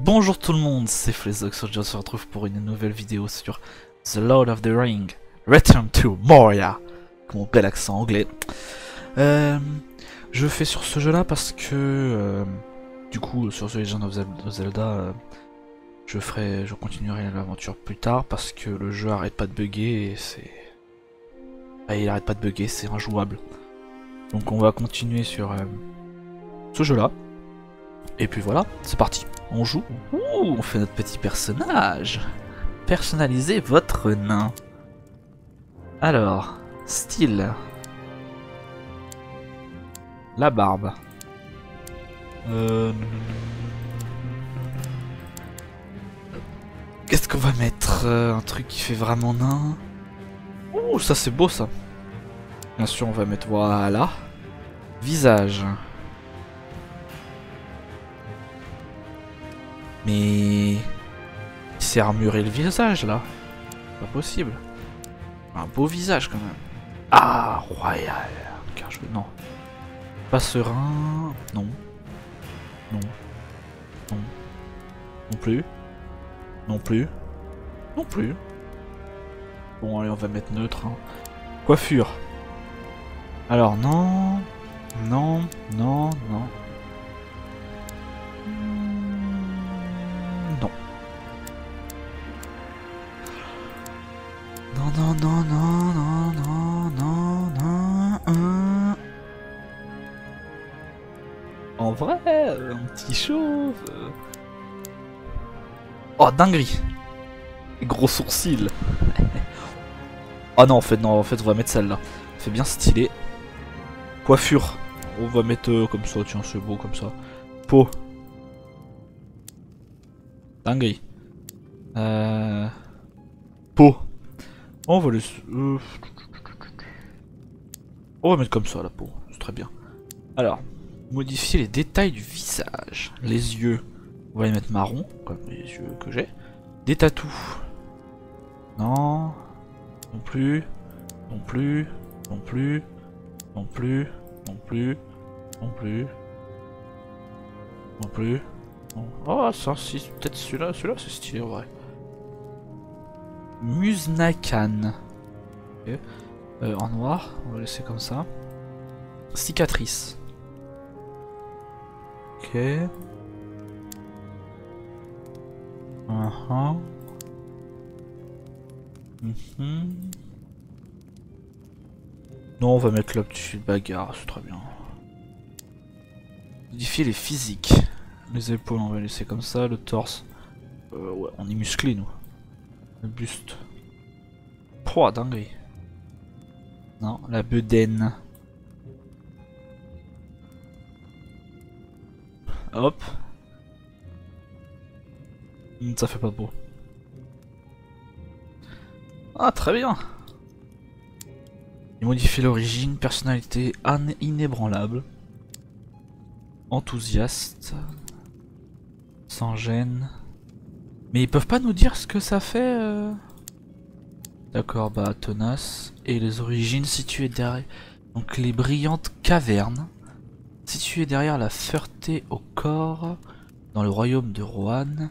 Bonjour tout le monde, c'est Flezox, on se retrouve pour une nouvelle vidéo sur The Lord of the Ring, Return to Moria, avec mon bel accent anglais. Je fais sur ce jeu là parce que, du coup, sur The Legend of Zelda, je continuerai l'aventure plus tard parce que le jeu arrête pas de bugger et c'est... Ah, il arrête pas de bugger, c'est injouable. Donc on va continuer sur ce jeu là. Et puis voilà, c'est parti. On joue. Ouh, on fait notre petit personnage. Personnalisez votre nain. Alors, style. La barbe. Qu'est-ce qu'on va mettre? Un truc qui fait vraiment nain. Ouh, ça c'est beau ça. Bien sûr, on va mettre voilà. Visage. Mais... il s'est armuré le visage là. Pas possible. Un beau visage quand même. Ah, royal. Car je... non. Pas serein. Non. Non. Non. Non plus. Non plus. Non plus. Bon, allez, on va mettre neutre. Hein. Coiffure. Alors, non. Non. Non. Non. Non, non, non, non, non, non, non, non. En vrai, un petit chauve. Oh, dinguerie. Les gros sourcils. Ah non, en fait, on va mettre celle-là. C'est bien stylé. Coiffure. On va mettre comme ça, tiens, c'est beau comme ça. Peau. Dinguerie. Peau. On va on va mettre comme ça la peau, c'est très bien. Alors, modifier les détails du visage. Les yeux, on va les mettre marron, comme les yeux que j'ai. Des tatous. Non. Non plus. Non plus. Non plus. Non plus. Non plus. Non plus. Non plus. Non. Oh, ça, si, peut-être celui-là c'est stylé en vrai. Muznakan. Okay. En noir, on va laisser comme ça. Cicatrice. Ok. Non, on va mettre la petite bagarre, c'est très bien. Modifier les physiques. Les épaules, on va laisser comme ça. Le torse. Ouais, on est musclé, nous. Le buste. Pouah, dinguerie. Non, la bedaine. Hop. Ça fait pas beau. Ah, très bien. Il modifie l'origine, personnalité inébranlable. Enthousiaste. Sans gêne. Mais ils peuvent pas nous dire ce que ça fait D'accord, bah tenace. Et les origines situées derrière... Donc les brillantes cavernes. Situées derrière la Ferté au corps. Dans le royaume de Rohan.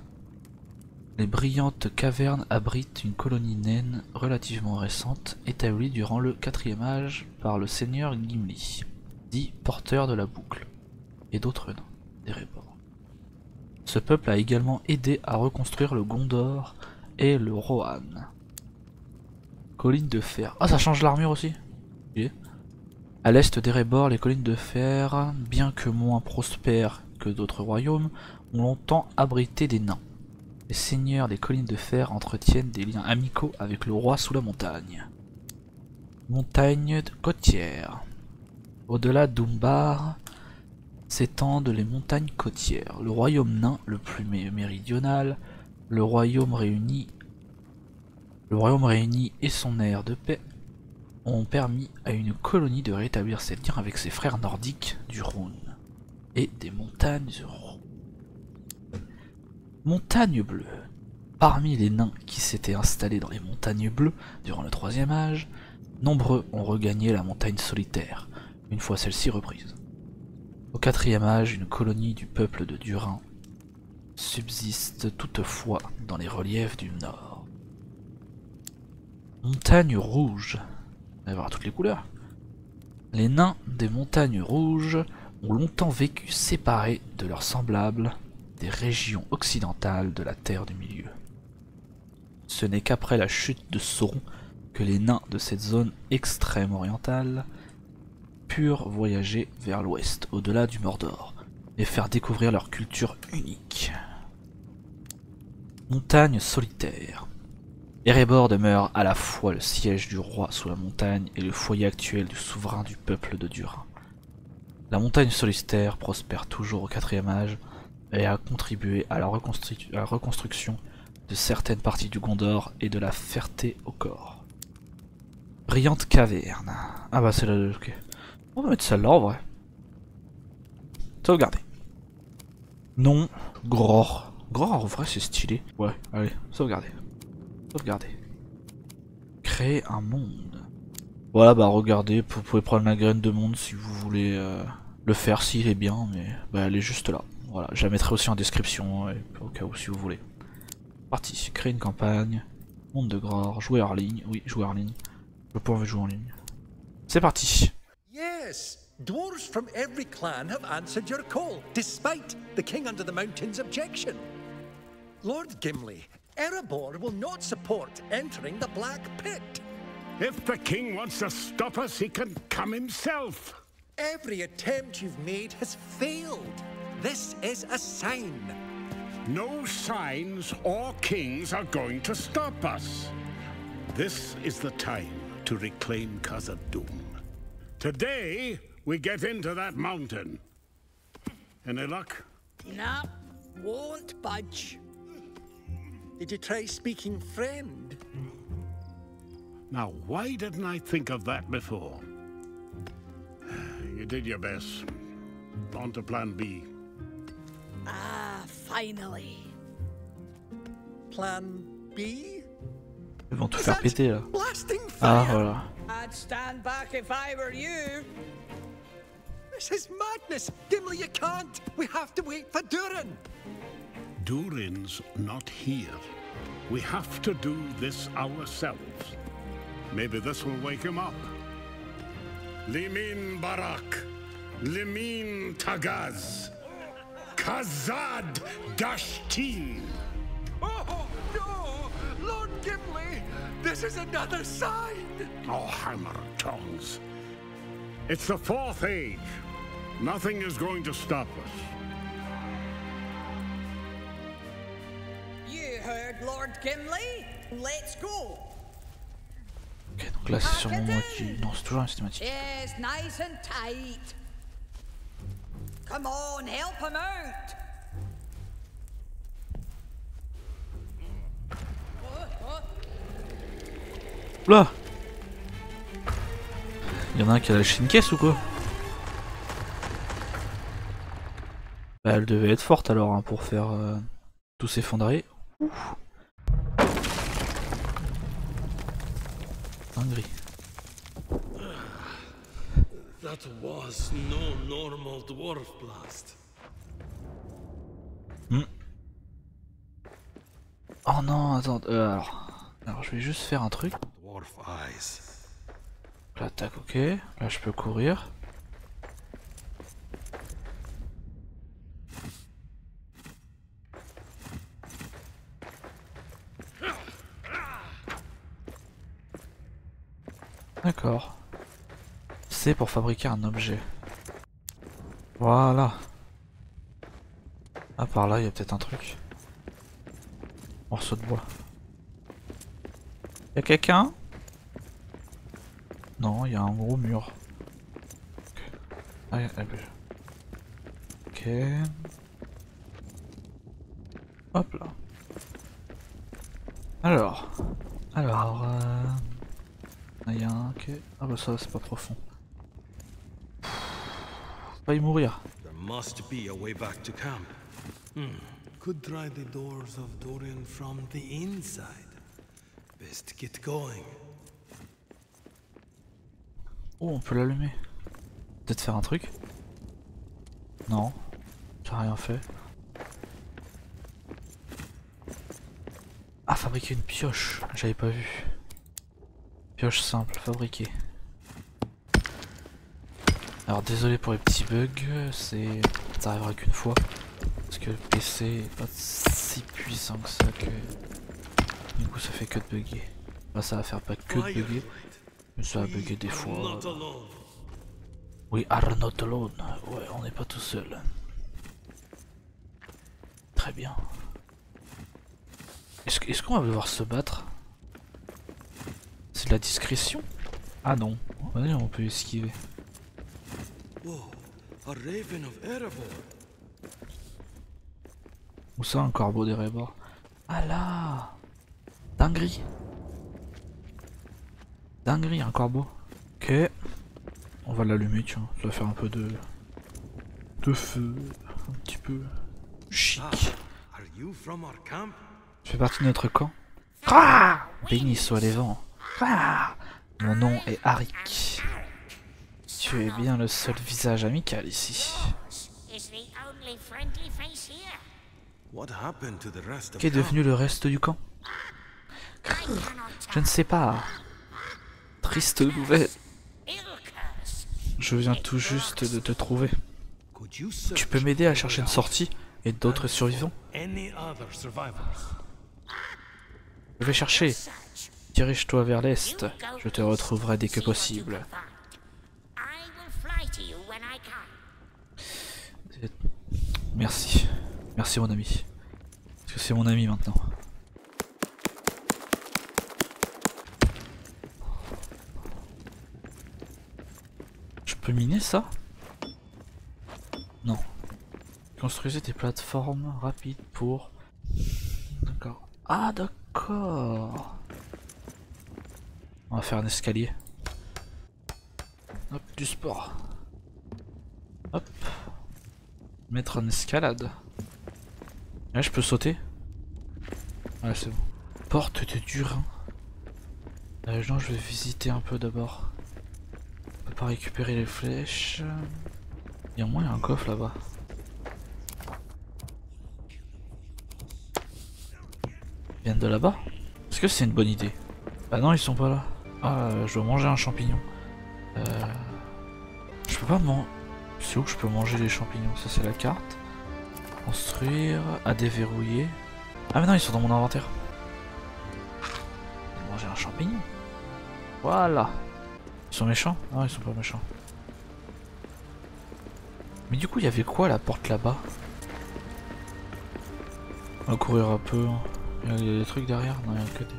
Les brillantes cavernes abritent une colonie naine relativement récente. Établie durant le 4e âge par le seigneur Gimli. Dit porteur de la boucle. Et d'autres nains. Des Erebor. Ce peuple a également aidé à reconstruire le Gondor et le Rohan. Collines de fer. Ah, ça change l'armure aussi. Okay. À l'est d'Erebor, les collines de fer, bien que moins prospères que d'autres royaumes, ont longtemps abrité des nains. Les seigneurs des collines de fer entretiennent des liens amicaux avec le roi sous la montagne. Montagne côtière. Au-delà d'Umbar s'étendent les montagnes côtières. Le royaume nain le plus méridional, le royaume réuni et son air de paix ont permis à une colonie de rétablir ses liens avec ses frères nordiques du Rhône et des montagnes Rhône. Montagnes bleues. Parmi les nains qui s'étaient installés dans les montagnes bleues durant le 3e âge, nombreux ont regagné la montagne solitaire, une fois celle-ci reprise. Au 4e âge, une colonie du peuple de Durin subsiste toutefois dans les reliefs du nord. Montagne rouge. On va voir toutes les couleurs. Les nains des montagnes rouges ont longtemps vécu séparés de leurs semblables des régions occidentales de la Terre du Milieu. Ce n'est qu'après la chute de Sauron que les nains de cette zone extrême orientale purent voyager vers l'ouest, au-delà du Mordor, et faire découvrir leur culture unique. Montagne solitaire. Erebor demeure à la fois le siège du roi sous la montagne et le foyer actuel du souverain du peuple de Durin. La montagne solitaire prospère toujours au 4e âge et a contribué à la reconstruction de certaines parties du Gondor et de la Ferté au corps. Brillante caverne. Ah bah c'est là, ok. On va mettre celle-là en vrai. Sauvegarder. Non, Gror. Gror en vrai c'est stylé. Ouais, allez, sauvegarder. Sauvegarder. Créer un monde. Voilà, bah regardez, vous pouvez prendre la graine de monde si vous voulez le faire, s'il est bien, mais bah elle est juste là. Voilà, je la mettrai aussi en description, au cas où si vous voulez. Parti, créer une campagne, monde de Gror, jouer en ligne, oui, jouer en ligne. Je peux envie de jouer en ligne. C'est parti. Yes, dwarves from every clan have answered your call, despite the King Under the Mountain's objection. Lord Gimli, Erebor will not support entering the Black Pit. If the king wants to stop us, he can come himself. Every attempt you've made has failed. This is a sign. No signs or kings are going to stop us. This is the time to reclaim Khazad-dûm. Today, we get into that mountain. Any luck? Nah, won't budge. Did you try speaking friend? Now, why didn't I think of that before? You did your best. On to plan B. Ah, finally. Plan B? Ils vont tout faire péter là. Blasting Ah fire. voilà. I'd stand back if I were you. This is madness. Gimli, you can't. We have to wait for Durin. Durin's not here. We have to do this ourselves. Maybe this will wake him up. Limin Barak, Limin Tagaz, Khazad Dashtin. Oh, no! Lord Gimli, this is another sign. Oh, hammer tongues. It's the Fourth Age. Nothing is going to stop us. You heard Lord Gimli. Let's go. Ok, donc là c'est sûrement moi qui... Non, c'est toujours un cinématique. Yes, nice and tight. Come on, help him out. Là, y'en a un qui a lâché une caisse ou quoi? Bah elle devait être forte alors hein, pour faire tout s'effondrer. Dinguerie. That was no normal dwarf blast. Oh non, attends, alors je vais juste faire un truc. Dwarf eyes. Là, tac, ok. Là, je peux courir. D'accord. C'est pour fabriquer un objet. Voilà. Ah, par là, il y a peut-être un truc. Morceau de bois. Y'a quelqu'un? Non, il y a un gros mur. Ok. Ah, ok. Hop là. Alors. Il y a un, ok. Ah bah ça c'est pas profond. Faut pas y mourir. There must be a way back to camp. Could try the doors of Dorian from the inside. Best get going. Oh, on peut l'allumer. Peut-être faire un truc. Non. J'ai rien fait. Ah, fabriquer une pioche, j'avais pas vu. Pioche simple, fabriquer. Alors désolé pour les petits bugs, ça arrivera qu'une fois. Parce que le PC est pas si puissant que ça que... Du coup ça fait que de bugger. Enfin, ça va faire pas que de bugger, mais ça va bugger des fois. We are not alone. Ouais, on n'est pas tout seul. Très bien. Est-ce qu'on va devoir se battre? C'est de la discrétion? Ah non, vas-y, on peut esquiver. Où ça, un corbeau d'Erebor? Ah là! Dinguerie! Dinguerie, un corbeau. Ok. On va l'allumer, tiens. Ça va faire un peu de feu. Un petit peu chic. Tu fais partie de notre camp? Ah, béni soit les vents. Ah, mon nom est Arik. Tu es bien le seul visage amical ici. Qu'est devenu le reste du camp? Je ne sais pas. Triste nouvelle. Je viens tout juste de te trouver. Tu peux m'aider à chercher une sortie et d'autres survivants? Je vais chercher. Dirige-toi vers l'est. Je te retrouverai dès que possible. Merci. Merci mon ami. Parce que c'est mon ami maintenant. Je peux miner ça? Non. Construisez des plateformes rapides pour... D'accord. Ah d'accord. On va faire un escalier. Hop, du sport. Hop. Mettre en escalade. Là je peux sauter. Ouais c'est bon. Porte de Durin. Non, je vais visiter un peu d'abord. On peut pas récupérer les flèches. Il y a au moins un coffre là-bas. Ils viennent de là-bas? Est-ce que c'est une bonne idée? Ah non, ils sont pas là. Ah, je dois manger un champignon. Je peux pas manger. C'est où que je peux manger les champignons? Ça c'est la carte. Construire, à déverrouiller. Ah mais non, ils sont dans mon inventaire. Manger un champignon. Voilà. Ils sont méchants? Non, ils sont pas méchants. Mais du coup, il y avait quoi à la porte là-bas? On va courir un peu. Il y a des trucs derrière? Non, il y a que des...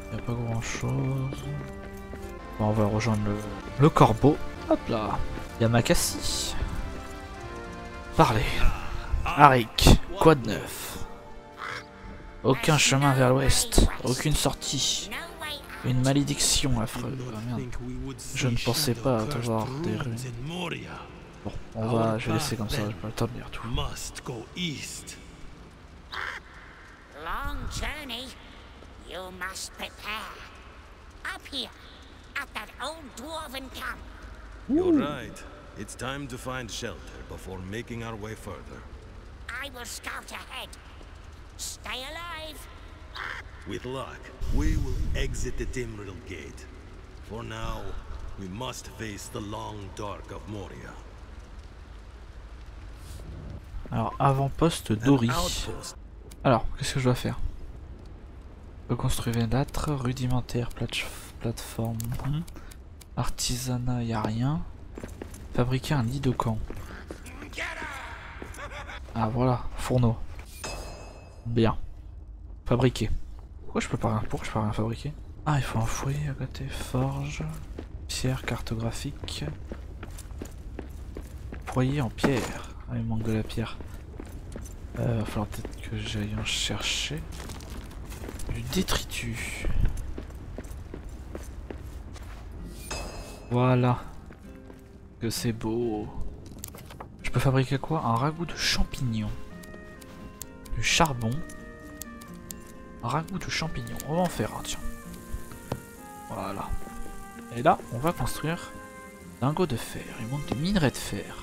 Il n'y a pas grand chose. Bon, on va rejoindre le corbeau. Hop là. Il y a Makassi. Parlez. Arik, quoi de neuf? Aucun chemin vers l'ouest. Aucune sortie. Une malédiction affreuse. Ah, merde. Je ne pensais pas avoir des rues. Bon, je vais laisser comme ça, j'ai pas le temps de lire tout. Long journey. You must prepare. Up here, at that old dwarven camp. You're right. It's time to find shelter before making our way further. I will scout ahead. Stay alive. With luck, we will exit the Timril Gate. For now, we must face the long dark of Moria. Alors, avant-poste d'Ori. Alors, qu'est-ce que je dois faire? Reconstruire une âtre, rudimentaire, plateforme, artisanat, y a rien. Fabriquer un nid de camp. Ah voilà, fourneau. Bien. Fabriquer. Pourquoi je peux pas rien fabriquer? Ah, il faut un foyer à côté, forge, pierre cartographique. Foyer en pierre. Ah, il manque de la pierre. Va falloir peut-être que j'aille en chercher. Du détritus. Voilà. Que c'est beau. Je peux fabriquer quoi? Un ragoût de champignons. Du charbon. Un ragoût de champignons. On va en faire un, tiens. Voilà. Et là, on va construire lingot de fer. Il manque des minerais de fer.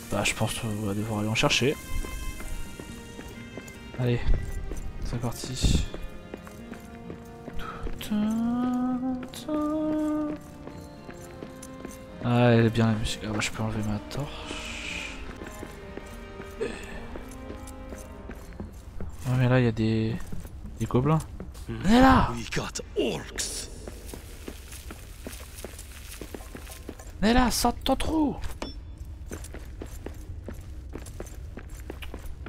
Bah, je pense qu'on va devoir aller en chercher. Allez. c'est parti. Ah, elle est bien la musique. Ah bah, je peux enlever ma torche. Ouais, mais là il y a des gobelins. On est là! We got orcs. On est là, sors de ton trou!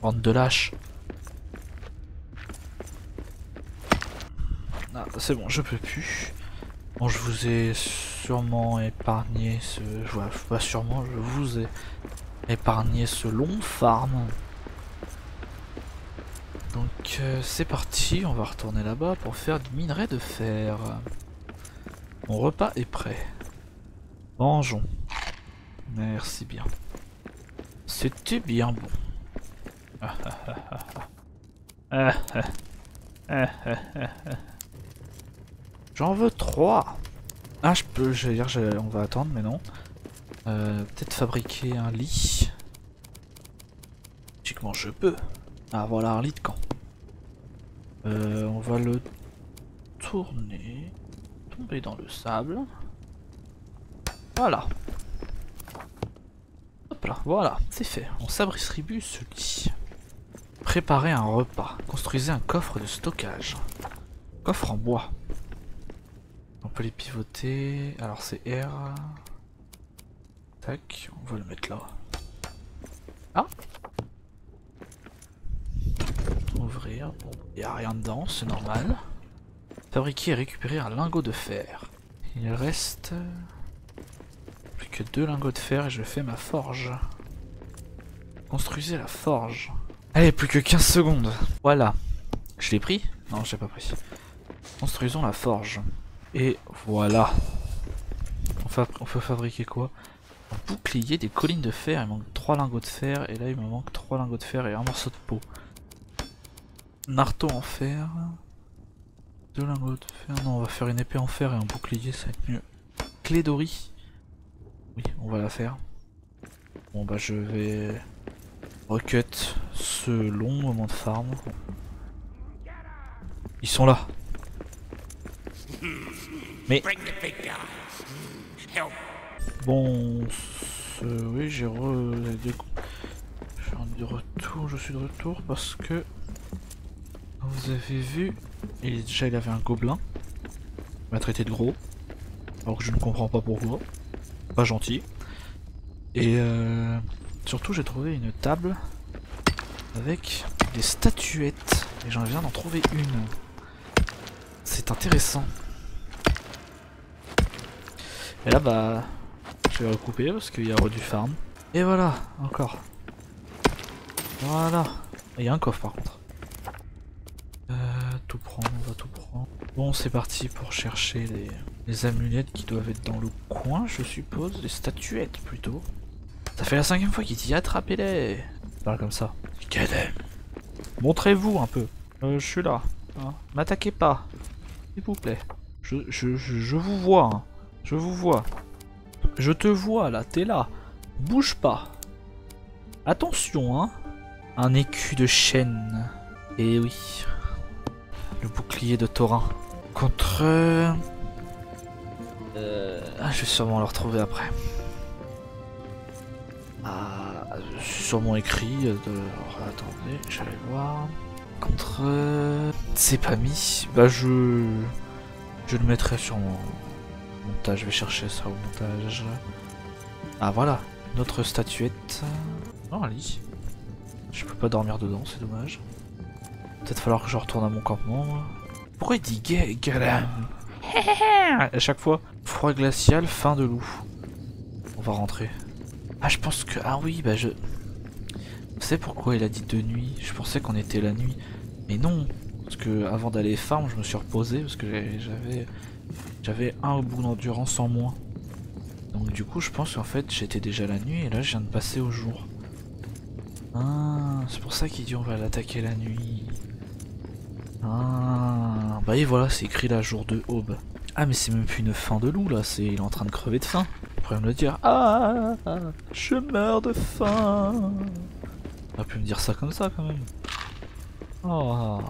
Bande de lâches. Ah, c'est bon, je peux plus. Bon, je vous ai sûrement épargné ce... Voilà, pas sûrement, je vous ai épargné ce long farm. Donc c'est parti, on va retourner là-bas pour faire du minerai de fer. Mon repas est prêt. Mangeons. Merci bien. C'était bien bon. J'en veux 3. Ah, je peux, j'allais dire, on va attendre, mais non. Peut-être fabriquer un lit. Logiquement, je peux. Ah, voilà un lit de camp. On va le tourner. Tomber dans le sable. Voilà. Hop là, voilà, c'est fait. On s'abristribue ce lit. Préparez un repas. Construisez un coffre de stockage. Coffre en bois. On peut les pivoter. Alors c'est R. Tac, on va le mettre là. Ah. Ouvrir. Bon, il n'y a rien dedans, c'est normal. Fabriquer et récupérer un lingot de fer. Il reste plus que 2 lingots de fer et je fais ma forge. Construisez la forge. Allez, plus que 15 secondes. Voilà. Je l'ai pris? Non, je l'ai pas pris. Construisons la forge. Et voilà. On peut fabriquer quoi? Un bouclier, des collines de fer. Il manque 3 lingots de fer. Et là, il me manque 3 lingots de fer et un morceau de peau. Marteau en fer. 2 lingots de fer. Non, on va faire une épée en fer et un bouclier, ça va être mieux. Clé d'ori. Oui, on va la faire. Bon, bah, je vais recut ce long moment de farm. Ils sont là. Mais bon, oui, j'ai je suis de retour parce que vous avez vu, déjà il avait un gobelin, il m'a traité de gros, alors que je ne comprends pas pourquoi, pas gentil. Et surtout j'ai trouvé une table avec des statuettes et j'en viens d'en trouver une. C'est intéressant. Et là bah je vais recouper parce qu'il y a du farm. Et voilà, encore. Voilà. Il y a un coffre par contre. Tout prendre, on va tout prendre. Bon, c'est parti pour chercher les amulettes qui doivent être dans le coin, je suppose. Les statuettes plutôt. Ça fait la 5e fois qu'il dit attrapez-les. Parle comme ça. Montrez-vous un peu. Je suis là. Hein. M'attaquez pas. S'il vous plaît. Je vous vois. Hein. Je vous vois. Je te vois là, t'es là. Bouge pas. Attention, hein. Un écu de chêne. Et oui. Le bouclier de Thorin. Contre... je vais sûrement le retrouver après. Ah, sûrement écrit. Alors, attendez, j'allais voir. Contre... c'est pas mis. Bah je le mettrai sur mon montage. Je vais chercher ça au montage. Ah voilà, notre statuette. Oh, un lit. Je peux pas dormir dedans, c'est dommage. Peut-être falloir que je retourne à mon campement. Moi. Pourquoi il dit galam? À chaque fois, froid glacial, faim de loup. On va rentrer. Ah, je pense que... Ah oui, bah je... Vous savez pourquoi il a dit de nuit? Je pensais qu'on était la nuit. Mais non. Parce que avant d'aller farm, je me suis reposé. Parce que j'avais un bout d'endurance en moins. Donc du coup, je pense qu'en fait, j'étais déjà la nuit. Et là, je viens de passer au jour. Ah, c'est pour ça qu'il dit on va l'attaquer la nuit. Ah, bah et voilà, c'est écrit là, jour de aube. Ah, mais c'est même plus une faim de loup là, il est en train de crever de faim. Après me le dire, ah, je meurs de faim. On a pu me dire ça comme ça quand même. Oh,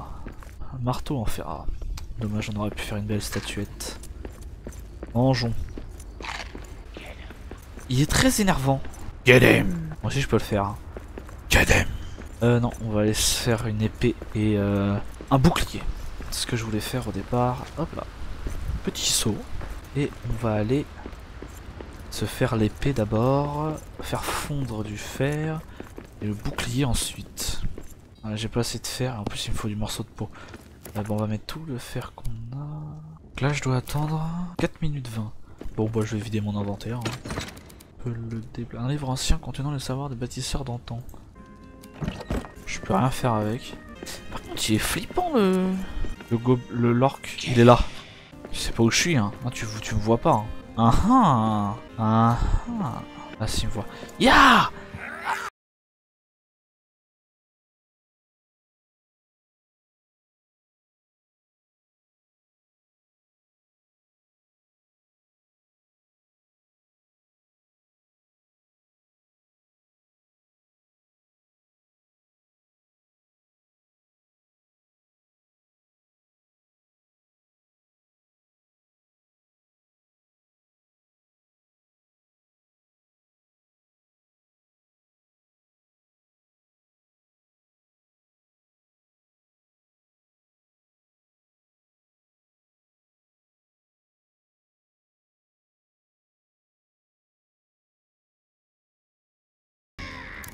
Un marteau en fer. Ah, dommage, on aurait pu faire une belle statuette. Mangeons. Il est très énervant. Get him. Moi aussi je peux le faire. Hein. Get him. Non, on va aller se faire une épée et un bouclier. C'est ce que je voulais faire au départ. Hop là. Petit saut. Et on va aller se faire l'épée d'abord. Faire fondre du fer. Et le bouclier ensuite. Voilà, j'ai pas assez de fer. En plus il me faut du morceau de peau. Bon, on va mettre tout le fer qu'on a. Donc là je dois attendre 4 minutes 20. Bon bah je vais vider mon inventaire. Hein. Un livre ancien contenant le savoir des bâtisseurs d'antan. Je peux rien faire avec. Par contre, il est flippant le l'orc. Il est là. Je sais pas où je suis, hein. Non, tu me vois pas. Hein. Ah ah. Ah. Là, si, il me voit. Ya!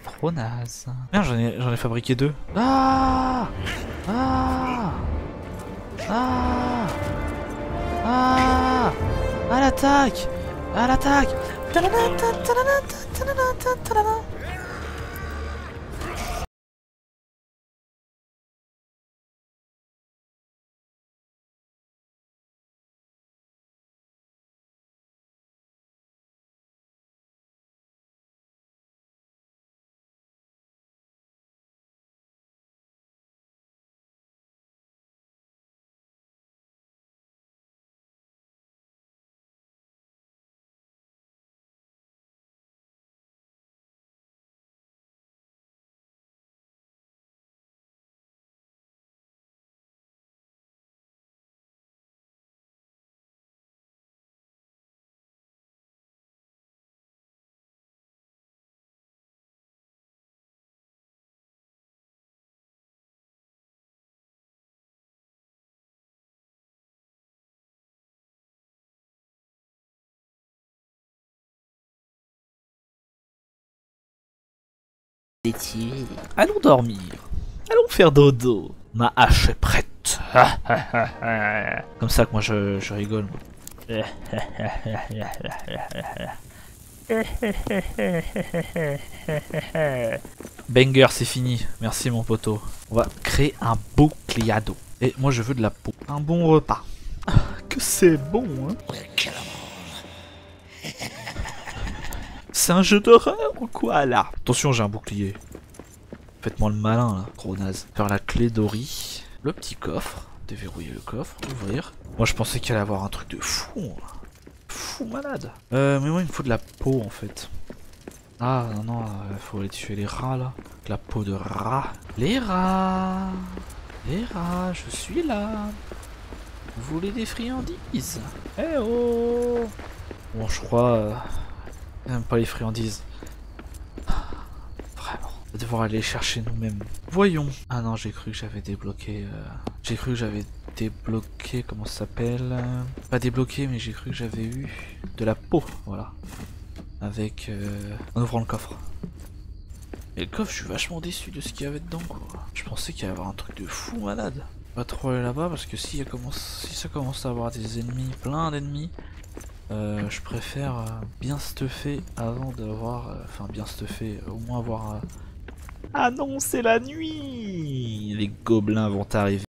Trop naze. Merde, j'en ai fabriqué 2. Ah! Ah! Ah! Ah! À l'attaque! À l'attaque! Allons dormir. Allons faire dodo. Ma hache est prête. Comme ça que moi je rigole. Banger, c'est fini. Merci mon poteau. On va créer un boucliado. Et moi je veux de la peau. Un bon repas. Que c'est bon, hein. C'est un jeu d'horreur ou quoi là? Attention, j'ai un bouclier. Faites-moi le malin là, gros naze. Faire la clé d'Ori. Le petit coffre. Déverrouiller le coffre, ouvrir. Moi je pensais qu'il allait avoir un truc de fou. Fou malade. Mais moi il me faut de la peau en fait. Ah non, il faut aller tuer les rats là. De la peau de rat. Les rats. Les rats, je suis là. Vous voulez des friandises? Eh oh. Bon je crois... J'aime pas les friandises. Vraiment. On va devoir aller les chercher nous-mêmes. Voyons. Ah non, j'ai cru que j'avais débloqué... J'ai cru que j'avais débloqué... Comment ça s'appelle? Pas débloqué, mais j'ai cru que j'avais eu de la peau. Voilà. Avec... En ouvrant le coffre. Et le coffre, je suis vachement déçu de ce qu'il y avait dedans, quoi. Je pensais qu'il y avait un truc de fou malade. Pas trop aller là-bas, parce que si ça commence à avoir des ennemis, plein d'ennemis... je préfère bien stuffer avant d'avoir... Enfin bien stuffer, au moins avoir... Ah non, c'est la nuit. Les gobelins vont arriver.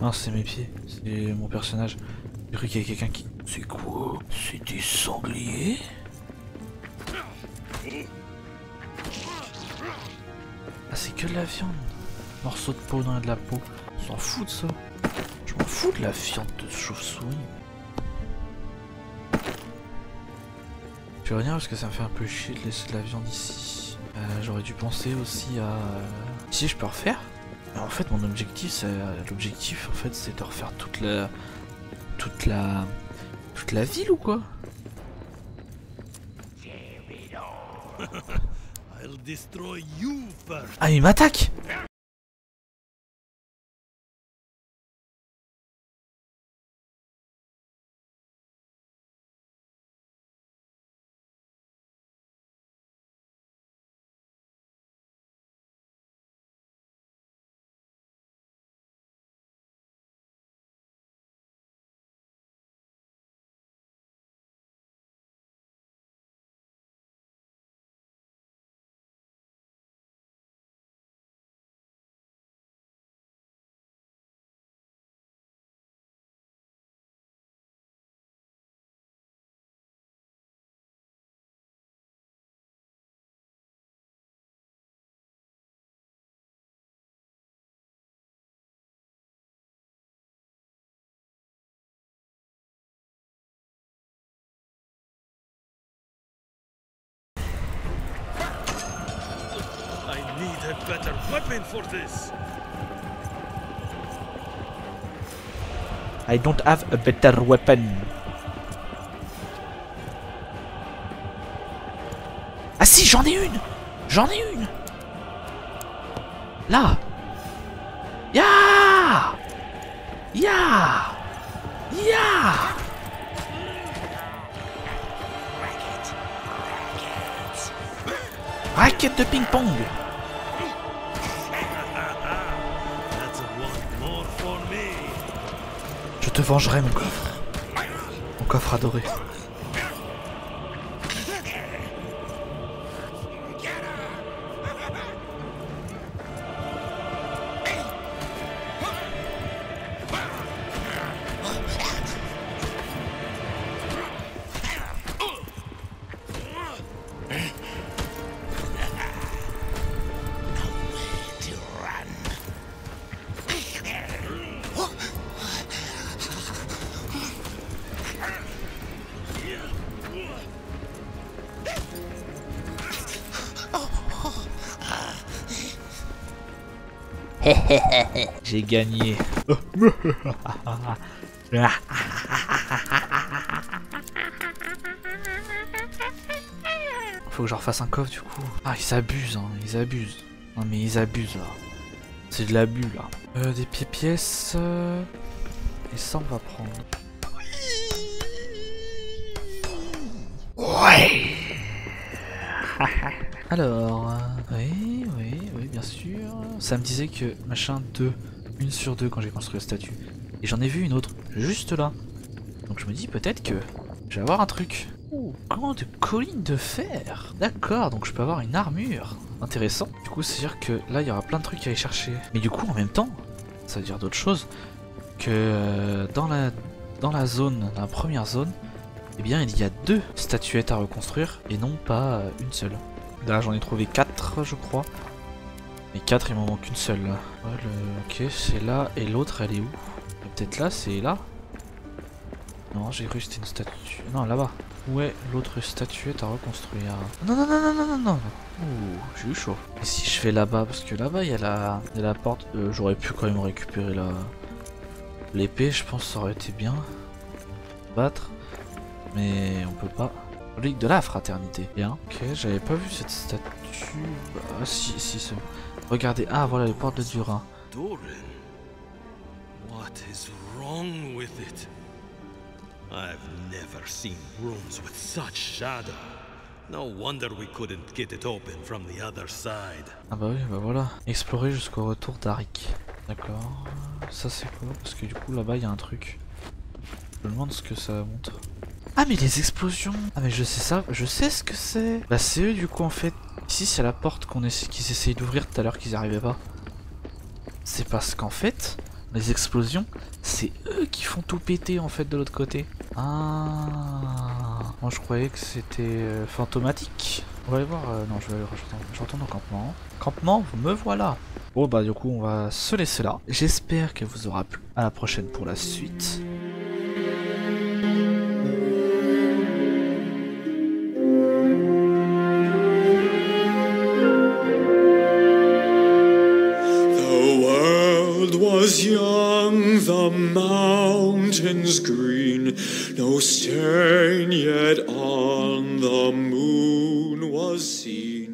Non, c'est mes pieds, c'est mon personnage. J'ai cru qu'il y avait quelqu'un qui... C'est quoi? C'est des sangliers? Ah, c'est que de la viande. Morceau de peau dans de la peau. On s'en fout de ça. Je m'en fous de la viande de chauve-souris. Je vais revenir parce que ça me fait un peu chier de laisser de la viande ici. J'aurais dû penser aussi à... Si je peux refaire. Mais en fait mon objectif c'est... L'objectif en fait c'est de refaire toute la ville ou quoi? I'll destroy you first. Ah il m'attaque! I need a better weapon for this. I don't have a better weapon. Ah si, j'en ai une! J'en ai une! Là! Ya! Ya! Ya! Raquette de ping-pong! That's one more for me. Je te vengerai, mon coffre. Mon coffre adoré. J'ai gagné. Faut que je refasse un coffre du coup. Ah ils abusent hein, ils abusent. Non mais ils abusent là. C'est de l'abus là. Des pièces. Et ça on va prendre. Ouais. Alors, oui, bien sûr. Ça me disait que machin 2, 1 sur 2 quand j'ai construit la statue. Et j'en ai vu une autre juste là. Donc je me dis peut-être que je vais avoir un truc. Oh, grande colline de fer. D'accord, donc je peux avoir une armure. Intéressant. Du coup, c'est-à-dire que là, il y aura plein de trucs à aller chercher. Mais du coup, en même temps, ça veut dire d'autres choses. Que dans la zone, dans la première zone, eh bien, il y a 2 statuettes à reconstruire et non pas une seule. Là j'en ai trouvé 4 je crois. Mais 4 il m'en manque une seule là. Ouais, ok c'est là et l'autre elle est où? Peut-être là, c'est là? Non j'ai cru que c'était une statue. Non là-bas. Où est l'autre statuette à reconstruire? Non non non non non non non. Ouh j'ai eu chaud. Et si je fais là-bas? Parce que là-bas il y a la porte. J'aurais pu quand même récupérer l'épée, je pense que ça aurait été bien. Battre. Mais on peut pas. Relique de la fraternité. Bien. Ok, j'avais pas vu cette statue. Bah si, c'est... Regardez. Ah voilà les portes de Durin. Doran, what is wrong with it? I've never seen rooms with such shadow. No wonder we couldn't get it open from the other side. Ah bah oui, bah voilà. Explorer jusqu'au retour d'Arik. D'accord. Ça c'est quoi? Parce que du coup là-bas il y a un truc. Je me demande ce que ça montre. Ah mais les explosions! Ah mais je sais ça, je sais ce que c'est! Bah c'est eux du coup en fait. Ici c'est la porte qu'ils essayaient d'ouvrir tout à l'heure qu'ils n'y arrivaient pas. C'est parce qu'en fait, Les explosions, c'est eux qui font tout péter en fait de l'autre côté. Ah, moi je croyais que c'était fantomatique. On va aller voir, non je retourne au campement. Campement, me voilà. Bon bah du coup on va se laisser là. J'espère qu'elle vous aura plu. À la prochaine pour la suite. Was young, the mountains green, no stain yet on the moon was seen.